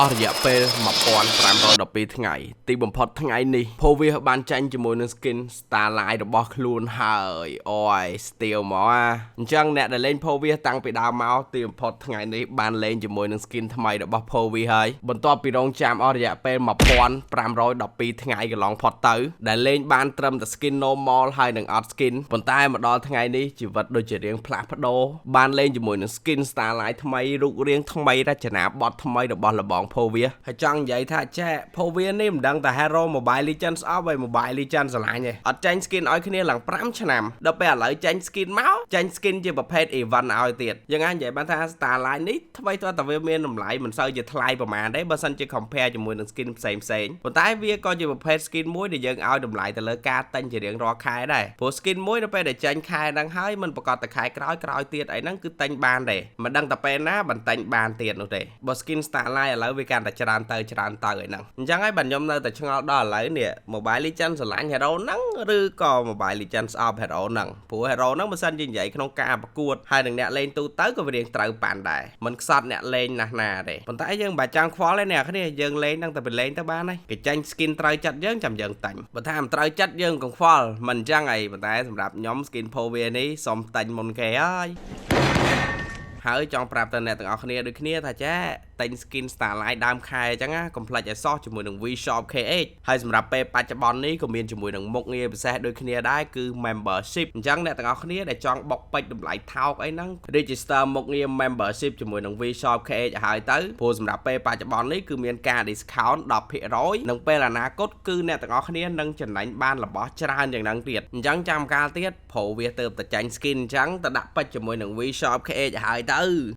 អស់រយៈពេល1512ថ្ងៃទីបំផុតថ្ងៃនេះ Povius បានចាញ់ជាមួយនឹង skin Starlight របស់ខ្លួនហើយអូយ Steel មកអញ្ចឹងអ្នកដែលលេង Povius តាំងពីដើមមកទីបំផុតថ្ងៃនេះបានលេងជាមួយនឹង skin ថ្មីរបស់ Povius ហើយបន្ទាប់ពីរងចាំអស់រយៈពេល1512ថ្ងៃកន្លងផុតទៅដែលលេងបានត្រឹមតែ skin normal ហើយនឹងអត់ skin ប៉ុន្តែមកដល់ថ្ងៃនេះជីវិតដូចជារៀងផ្លាស់ប្ដូរបានលេងជាមួយនឹង skin Starlight ថ្មីរូបរាងថ្មីរចនាបថថ្មីរបស់លបង Povius ហើយចង់និយាយថាចែ Povius នេះមិនដឹងតែ Hero Mobile Legends អស់ហើយ Mobile Legends ឆ្លាញ់ទេអត់ចាញ់ skin ឲ្យគ្នាឡើង5ឆ្នាំដល់ពេលឥឡូវចាញ់ skin មកចាញ់ skin ជាប្រភេទ event ឲ្យទៀតយ៉ាងណានិយាយបានថា Starlight នេះថ្មីទាល់តែវាមានតម្លៃមិនសូវជាថ្លៃប្រហែលទេបើសិនជា compare ជាមួយនឹង skin ផ្សេងប៉ុន្តែវាក៏ជាប្រភេទ skin មួយដែលយើងឲ្យតម្លៃទៅលើការទិញជារៀងរាល់ខែដែរព្រោះ skin មួយនៅពេលដែលចាញ់ខែហ្នឹងហើយមិនប្រកាសតែខែក្រោយទៀតអីហ្នឹងគឺទិញបានដែរមិនដឹងតែពេលណាបន្ទិញបានទៀតនោះទេបើ skin Starlight ឥឡូវវាកាន់តែច្រើនទៅអីហ្នឹងអញ្ចឹងហើយបាទខ្ញុំនៅតែឆ្ងល់ដល់ឥឡូវនេះ Mobile Legends ស្រឡាញ់ Hero ហ្នឹងឬក៏ Mobile Legends អប Hero ហ្នឹងព្រោះ Hero ហ្នឹងបើសិនជានិយាយក្នុងការប្រកួតហើយនឹងអ្នកលេងទូទៅក៏វារៀងត្រូវប៉ាន់ដែរមិនខ្សត់អ្នកលេងណាស់ណាទេប៉ុន្តែយើងមិនបាច់ចាំខ្វល់ទេអ្នកគ្នាយើងលេងហ្នឹងតែទៅលេងទៅបានហើយគេចាញ់ skin ត្រូវចិត្តយើងចាំយើងតាញ់បើថាមិនត្រូវចិត្តយើងកង្វល់មិនអញ្ចឹងអីប៉ុន្តែសម្រាប់ខ្ញុំ skin Povius នេះសុំតាញ់មុនគេហើយចង់ប្រាប់ទៅអ្នកទាំងអស់គ្នាដូចគ្នាថាចាទិញ skin Starlight ដើមខែអញ្ចឹងណាកុំភ្លេចឲ្យសោះជាមួយនឹង V-Shop KH ហើយសម្រាប់ពេលបច្ចុប្បន្ននេះក៏មានជាមួយនឹងមុខងារពិសេសដូចគ្នាដែរគឺ Membership អញ្ចឹងអ្នកទាំងអស់គ្នាដែលចង់បុកពេជ្រតម្លៃថោកអីហ្នឹង Register មុខងារ Membership ជាមួយនឹង V-Shop KH ឲ្យទៅព្រោះសម្រាប់ពេលបច្ចុប្បន្ននេះគឺមានការ discount 10% និងពេលអនាគតគឺអ្នកទាំងអស់គ្នានឹងចំណេញបានរបស់ច្រើនយ៉ាងហ្នឹងទៀតអញ្ចឹងចាំកាលទៀតព្រោះវាទៅតែចាញ់ skin អញ្ចឹងទៅដាក់ពេជ្រជាមួយនឹង V-Shop KH ឲ្យទៅ